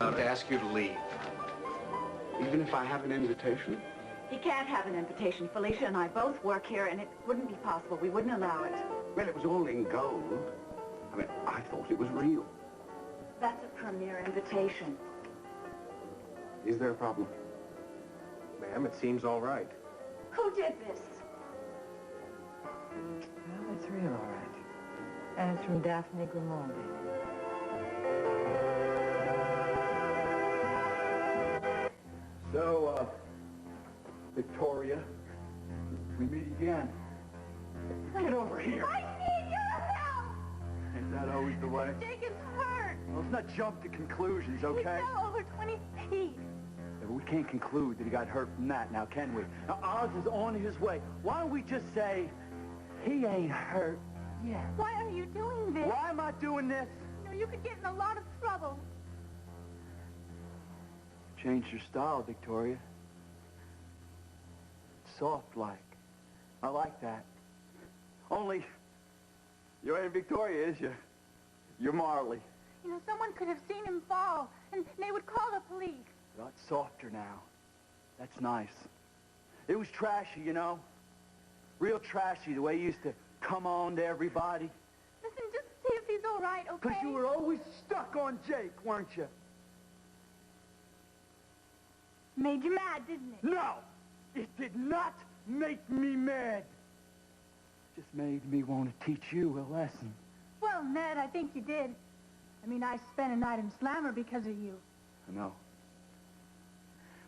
I would ask you to leave. Even if I have an invitation? He can't have an invitation. Felicia and I both work here, and it wouldn't be possible. We wouldn't allow it. Well, it was all in gold. I mean, I thought it was real. That's a premier invitation. Is there a problem? Ma'am, it seems all right. Who did this? Well, it's real, all right. And it's from Daphne Grimaldi. So, Victoria, we meet again. Get over here. I need your help! Ain't that always the way? Jake is hurt. Well, let's not jump to conclusions, He okay? fell over 20 feet. Yeah, but we can't conclude that he got hurt from that now, can we? Now, Oz is on his way. Why don't we just say he ain't hurt yet? Why are you doing this? Why am I doing this? No, you could get in a lot of trouble. Change your style, Victoria. Soft-like. I like that. Only, you ain't Victoria, is you? You're Marley. You know, someone could have seen him fall, and they would call the police. Not softer now. That's nice. It was trashy, you know? Real trashy, the way you used to come on to everybody. Listen, just see if he's all right, okay? Because you were always stuck on Jake, weren't you? Made you mad, didn't it? No! It did not make me mad. It just made me want to teach you a lesson. Well, Ned, I think you did. I mean, I spent a night in Slammer because of you. I know.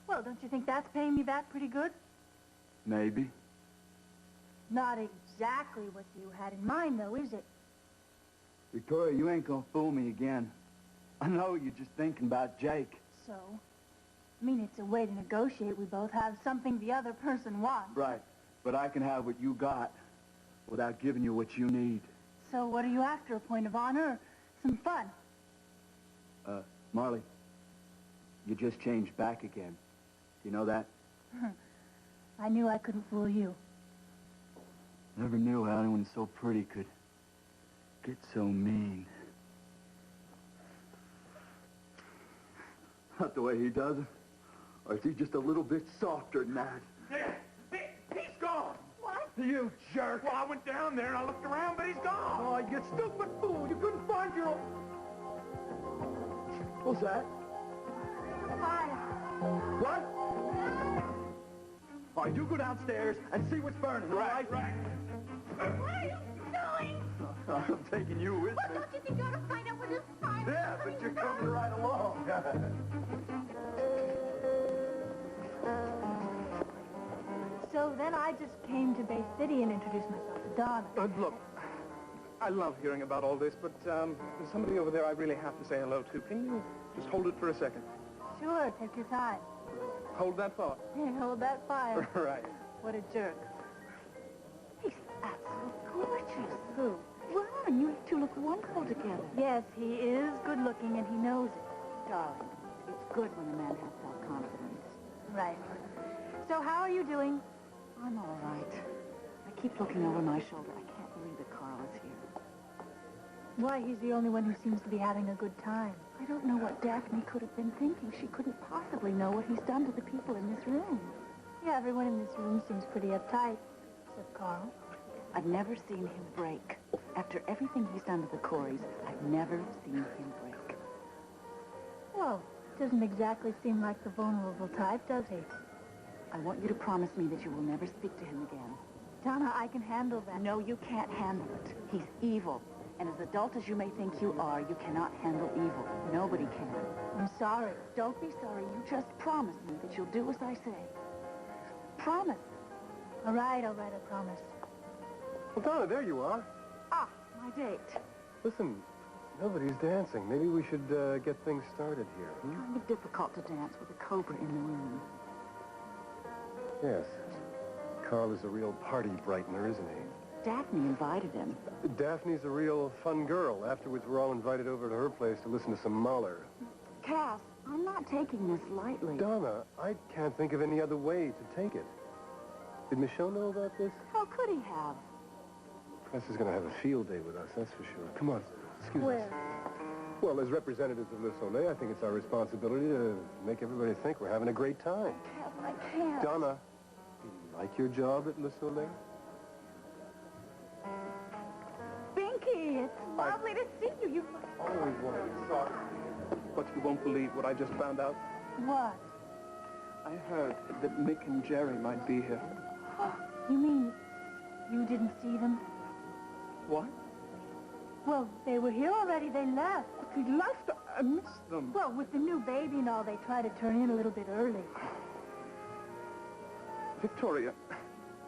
Well, don't you think that's paying me back pretty good? Maybe. Not exactly what you had in mind, though, is it? Victoria, you ain't gonna fool me again. I know you're just thinking about Jake. So? I mean, it's a way to negotiate. We both have something the other person wants. Right. But I can have what you got without giving you what you need. So what are you after? A point of honor? Some fun? Marley, you just changed back again. Do you know that? I knew I couldn't fool you. Never knew how anyone so pretty could get so mean. Not the way he does it. Or is he just a little bit softer than that? Yeah, he's gone. What? You jerk! Well, I went down there and I looked around, but he's gone. Oh, you stupid fool! You couldn't find your own... What's that? Fire. What? All right, you go downstairs and see what's burning, right? Right. What are you doing? I'm taking you with Well, me. don't you think you ought to find out what this fire is? Yeah, but you're coming right along. So then I just came to Bay City and introduced myself to Donna. Look, I love hearing about all this, but there's somebody over there I really have to say hello to. Can you just hold it for a second? Sure, take your time. Hold that thought. Hey, hold that fire. Right. What a jerk. He's absolutely gorgeous. Who? Ron, you two look wonderful together. Yes, he is good looking and he knows it. Darling, it's good when a man has self-confidence. Right. So how are you doing? I'm all right. I keep looking over my shoulder. I can't believe that Carl is here. Why, he's the only one who seems to be having a good time. I don't know what Daphne could have been thinking. She couldn't possibly know what he's done to the people in this room. Yeah, everyone in this room seems pretty uptight, except Carl. I've never seen him break. After everything he's done to the Coreys, I've never seen him break. Well, doesn't exactly seem like the vulnerable type, does he? I want you to promise me that you will never speak to him again. Donna, I can handle that. No, you can't handle it. He's evil. And as adult as you may think you are, you cannot handle evil. Nobody can. I'm sorry. Don't be sorry. You just promise me that you'll do as I say. Promise. All right, I promise. Well, Donna, there you are. Ah, my date. Listen, nobody's dancing. Maybe we should get things started here. It's kind of difficult to dance with a cobra in the room. Yes. Carl is a real party brightener, isn't he? Daphne invited him. Daphne's a real fun girl. Afterwards, we're all invited over to her place to listen to some Mahler. Cass, I'm not taking this lightly. Donna, I can't think of any other way to take it. Did Michonne know about this? How could he have? Press is going to have a field day with us, that's for sure. Come on, excuse us. Where? Well, as representatives of Le Soleil, I think it's our responsibility to make everybody think we're having a great time. Kev, I can't. Donna, do you like your job at Le Soleil? Binky, it's lovely to see you. You... Always wanted to talk. But you won't believe what I just found out. What? I heard that Mick and Jerry might be here. You mean you didn't see them? What? Well, they were here already. They left. They left? I missed them. Well, with the new baby and all, they tried to turn in a little bit early. Victoria,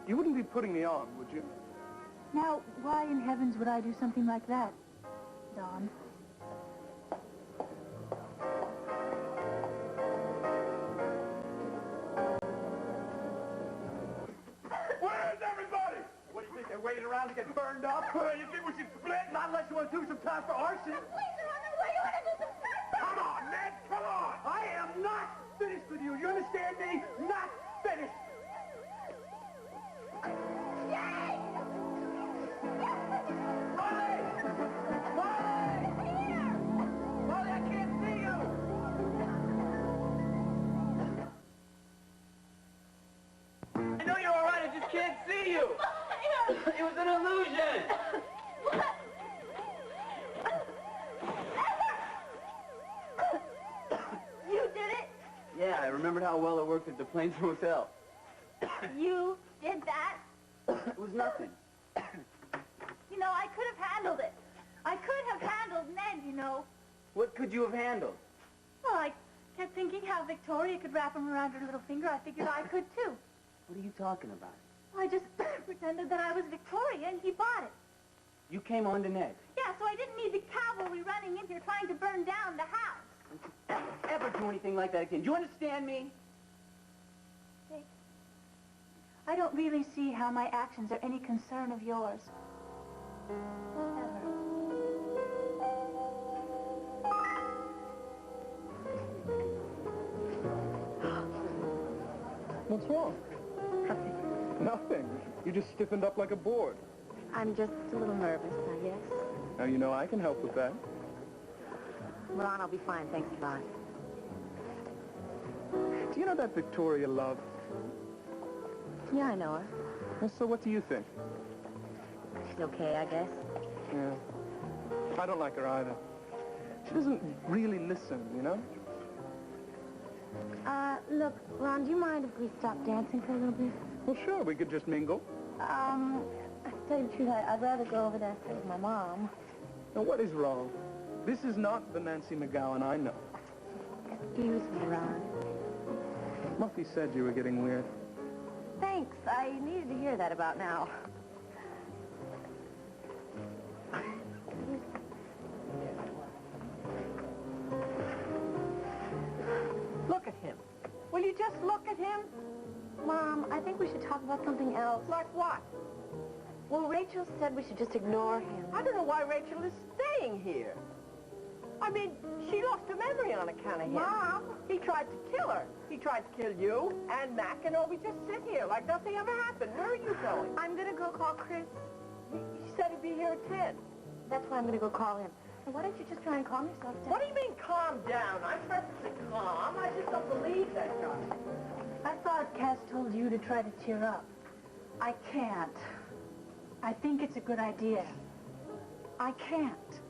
you wouldn't be putting me on, would you? Now, why in heavens would I do something like that, Don? Where's everybody? What do you think, they're waiting around to get burned up? You think we should split? Not unless you want to do some time for arson. Please, Ron, why you want to do some Come on, Ned, come on! I am not finished with you. You understand me? Not finished. Molly! Molly! Here! Molly, I can't see you! I know you're all right. I just can't see you. It was an illusion. You did it? Yeah, I remembered how well it worked at the Plains Hotel. You did that? It was nothing. You know, I could have handled it. I could have handled Ned, you know. What could you have handled? Well, I kept thinking how Victoria could wrap him around her little finger. I figured I could, too. What are you talking about? I just pretended that I was Victoria, and he bought it. You came on to Ned. Yeah, so I didn't need the cavalry running in here trying to burn down the house. Don't you ever do anything like that again. Do you understand me? Dick, I don't really see how my actions are any concern of yours. Ever. What's wrong? Nothing. Nothing. You just stiffened up like a board. I'm just a little nervous, I guess. Now, you know I can help with that. Ron, I'll be fine, thanks a lot. Do you know that Victoria Love? Yeah, I know her. Well, so what do you think? She's okay, I guess. Yeah. I don't like her either. She doesn't really listen, you know? Look, Ron, do you mind if we stop dancing for a little bit? Well, sure, we could just mingle. To tell you the truth, I'd rather go over there and stay with my mom. Now, what is wrong? This is not the Nancy McGowan I know. Excuse me, Ron. Muffy said you were getting weird. Thanks. I needed to hear that about now. Look at him. Will you just look at him? Mom, I think we should talk about something else. Like what? Well, Rachel said we should just ignore him. I don't know why Rachel is staying here. I mean, she lost her memory on account of him. Mom! He tried to kill her. He tried to kill you and Mac, and all we just sit here like nothing ever happened. Where are you going? I'm gonna go call Chris. He said he'd be here at 10. That's why I'm gonna go call him. And why don't you just try and calm yourself down? What do you mean, calm down? I'm perfectly calm. I just don't believe that guy. I thought Cass told you to try to cheer up. I can't. I think it's a good idea. I can't.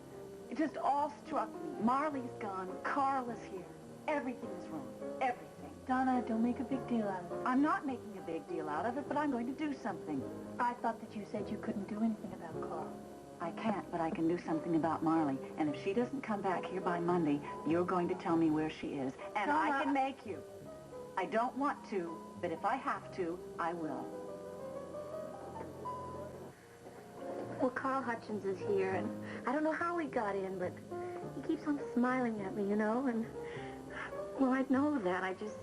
It just all struck me. Marley's gone. Carl is here. Everything is wrong. Everything. Donna, don't make a big deal out of it. I'm not making a big deal out of it, but I'm going to do something. I thought that you said you couldn't do anything about Carl. I can't, but I can do something about Marley. And if she doesn't come back here by Monday, you're going to tell me where she is. And Donna, I can make you. I don't want to, but if I have to, I will. Well, Carl Hutchins is here, and I don't know how he got in, but he keeps on smiling at me, you know, and, well, I know that. I just,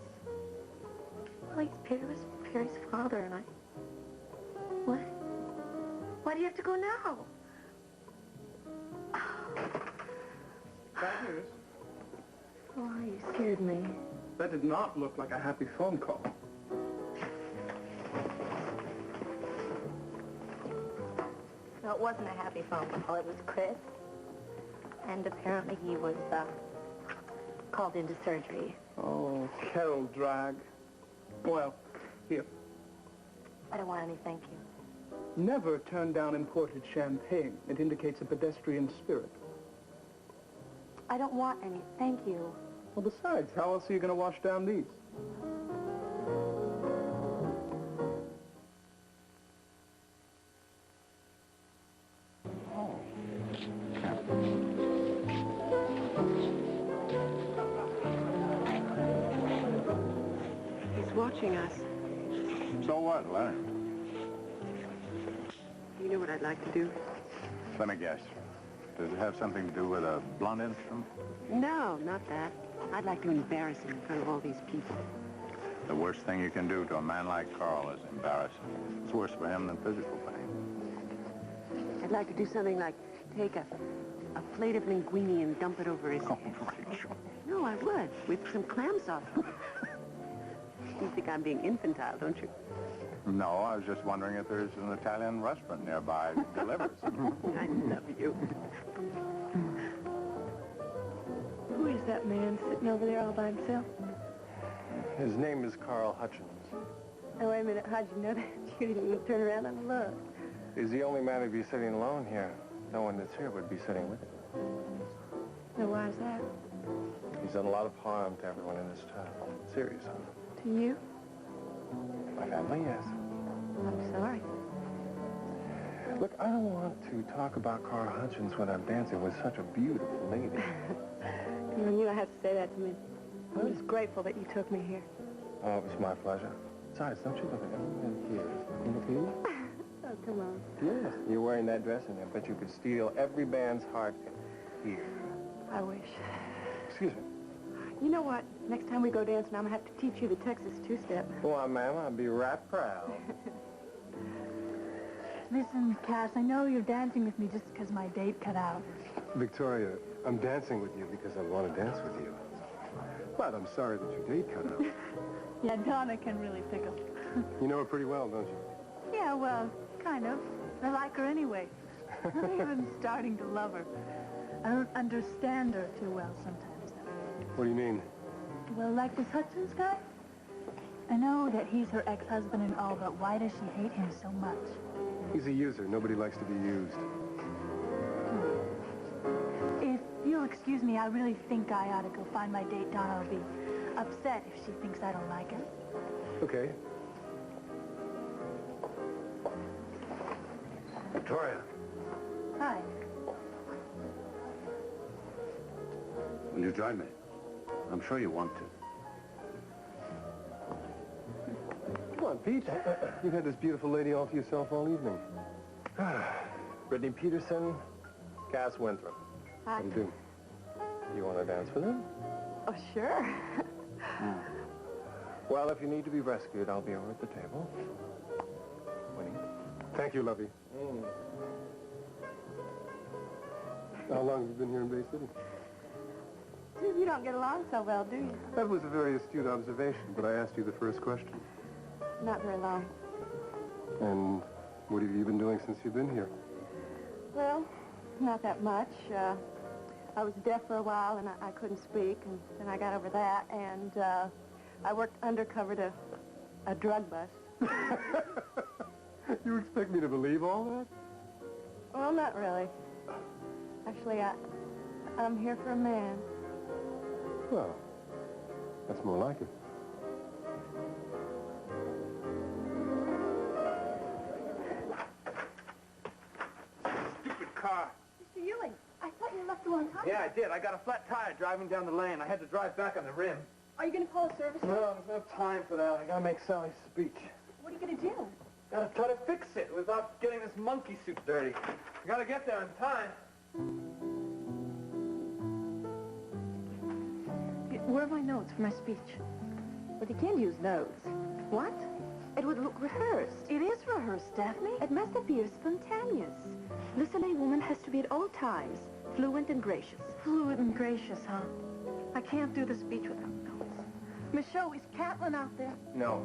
well, he's Perry's father, and I, what? Why do you have to go now? Bad news. Oh, you scared me. That did not look like a happy phone call. No, it wasn't a happy phone call. It was Chris. And apparently he was, called into surgery. Oh, Carol Drag. Well, here. I don't want any thank you. Never turn down imported champagne. It indicates a pedestrian spirit. I don't want any thank you. Well, besides, how else are you going to wash down these? He's watching us. So what, Leonard? You know what I'd like to do? Let me guess. Does it have something to do with a blunt instrument? No, not that. I'd like to embarrass him in front of all these people. The worst thing you can do to a man like Carl is embarrass him. It's worse for him than physical pain. I'd like to do something like take a plate of linguine and dump it over his Oh, head. Rachel. No, I would, with some clam sauce. You think I'm being infantile, don't you? No, I was just wondering if there's an Italian restaurant nearby that delivers. I love you. Who is that man sitting over there all by himself? His name is Carl Hutchins. Oh, wait a minute. How'd you know that? You didn't even turn around and look. He's the only man who'd be sitting alone here. No one that's here would be sitting with him. Now, why is that? He's done a lot of harm to everyone in this town. Serious harm. To you? My family, yes. I'm sorry. Look, I don't want to talk about Carl Hutchins when I'm dancing with such a beautiful lady. You don't have to say that to me. I'm just grateful that you took me here. Oh, it was my pleasure. Besides, don't you look at everyone here? You look at you? Oh, come on. Yes. You're wearing that dress, and I bet you could steal every band's heart here. I wish. Excuse me. You know what? Next time we go dancing, I'm going to have to teach you the Texas two-step. Go on, ma'am. I'll be right proud. Listen, Cass, I know you're dancing with me just because my date cut out. Victoria, I'm dancing with you because I want to dance with you. But I'm sorry that your date cut out. Yeah, Donna can really pickle. You know her pretty well, don't you? Yeah, well, kind of. I like her anyway. I'm even starting to love her. I don't understand her too well sometimes, though. What do you mean? Well, like this Hutchins guy? I know that he's her ex-husband and all, but why does she hate him so much? He's a user. Nobody likes to be used. If you'll excuse me, I really think I ought to go find my date. Donna will be upset if she thinks I don't like her. Okay. Victoria, Hi. will you join me? I'm sure you want to. Come on, Pete. You've had this beautiful lady all to yourself all evening. Brittany Peterson, Cass Winthrop. Hi. How do you do? You want to dance for them? Oh, sure. Well, if you need to be rescued, I'll be over at the table. Winnie. Thank you, lovey. How long have you been here in Bay City? You don't get along so well, do you? That was a very astute observation, but I asked you the first question. Not very long. And what have you been doing since you've been here? Well, not that much. I was deaf for a while, and I couldn't speak, and then I got over that, and I worked undercover to a drug bust. You expect me to believe all that? Well, not really. Actually, I'm here for a man. Well, that's more like it. Stupid car. Mr. Ewing, I thought you left a long time. Yeah, I did. I got a flat tire driving down the lane. I had to drive back on the rim. Are you going to call a service? No, there's no time for that. I gotta make Sally's speech. What are you going to do? Gotta try to fix it without getting this monkey suit dirty. I gotta get there in time. Where are my notes for my speech? But you can't use notes. What? It would look rehearsed. It is rehearsed, Daphne. It must appear spontaneous. The Soleil woman has to be at all times fluent and gracious. Fluid and gracious, huh? I can't do the speech without notes. Michaud, is Catlin out there? No.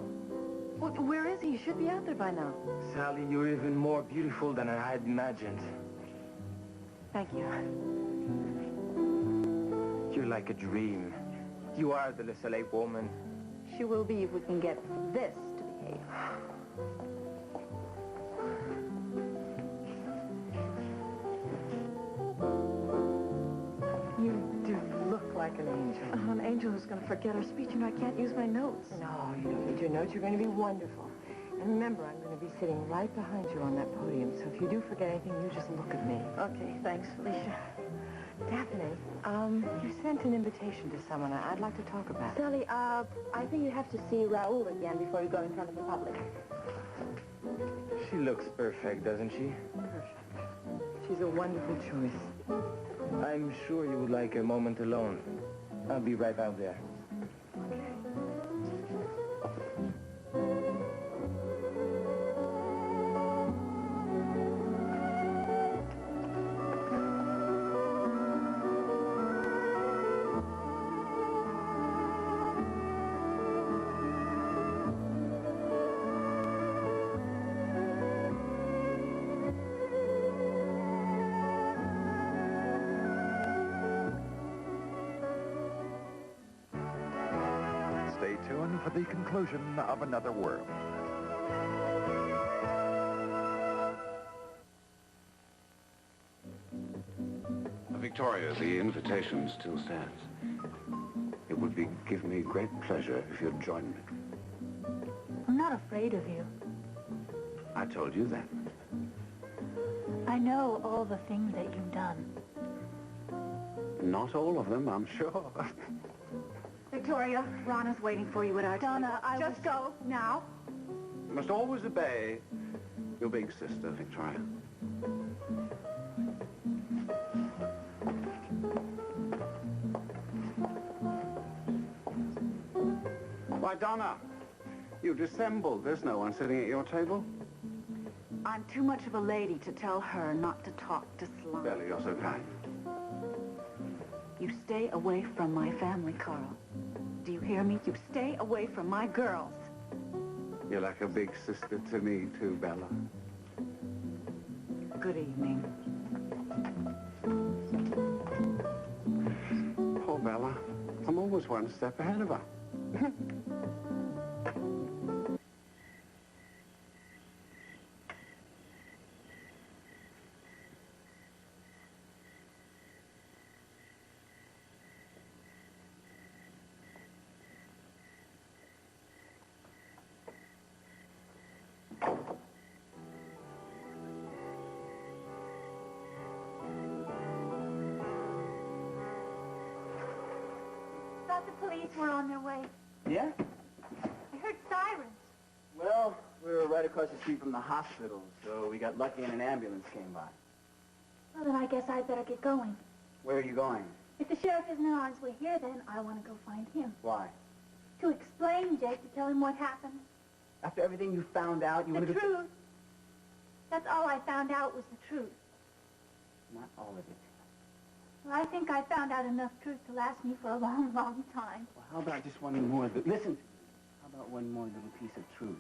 Well, where is he? He should be out there by now. Sally, you're even more beautiful than I had imagined. Thank you. You're like a dream. You are the Le Soleil woman. She will be if we can get this to behave. You do look like an angel. An angel who's going to forget her speech, and I can't use my notes. No, you don't need your notes. You're going to be wonderful. And remember, I'm going to be sitting right behind you on that podium, so if you do forget anything, you just look at me. Okay, thanks, Felicia. Daphne, you sent an invitation to someone I'd like to talk about. Sally, I think you have to see Raoul again before you go in front of the public. She looks perfect, doesn't she? Perfect. She's a wonderful choice. I'm sure you would like a moment alone. I'll be right out there. Stay tuned for the conclusion of Another World. Victoria, the invitation still stands. It would give me great pleasure if you'd join me. I'm not afraid of you. I told you that. I know all the things that you've done. Not all of them, I'm sure. Victoria, Ron is waiting for you at our table. Donna, Just go, now. You must always obey your big sister, Victoria. Why, Donna, you dissembled. There's no one sitting at your table. I'm too much of a lady to tell her not to talk to Slime. Bella, you're so kind. You stay away from my family, Carl. Do you hear me? You stay away from my girls. You're like a big sister to me, too, Bella. Good evening. Poor Bella. I'm always one step ahead of her. Thought the police were on their way. Yeah? I heard sirens. Well, we were right across the street from the hospital, so we got lucky and an ambulance came by. Well, then I guess I'd better get going. Where are you going? If the sheriff isn't on his way here, then I want to go find him. Why? To explain, Jake, to tell him what happened. After everything you found out, you The wanted to... truth. That's all I found out was the truth. Not all of it. Well, I think I found out enough truth to last me for a long, long time. Well, how about just one more... Listen! How about one more little piece of truth?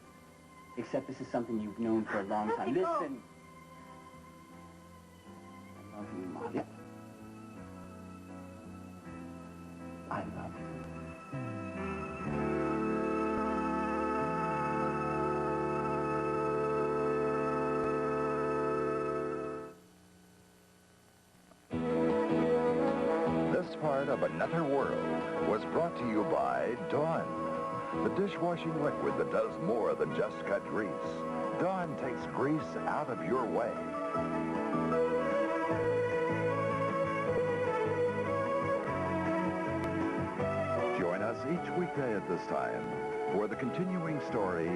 Except this is something you've known for a long Let time. me go. Listen! I love you, Molly. I love you. This part of Another World was brought to you by Dawn, the dishwashing liquid that does more than just cut grease. Dawn takes grease out of your way. Join us each weekday at this time for the continuing story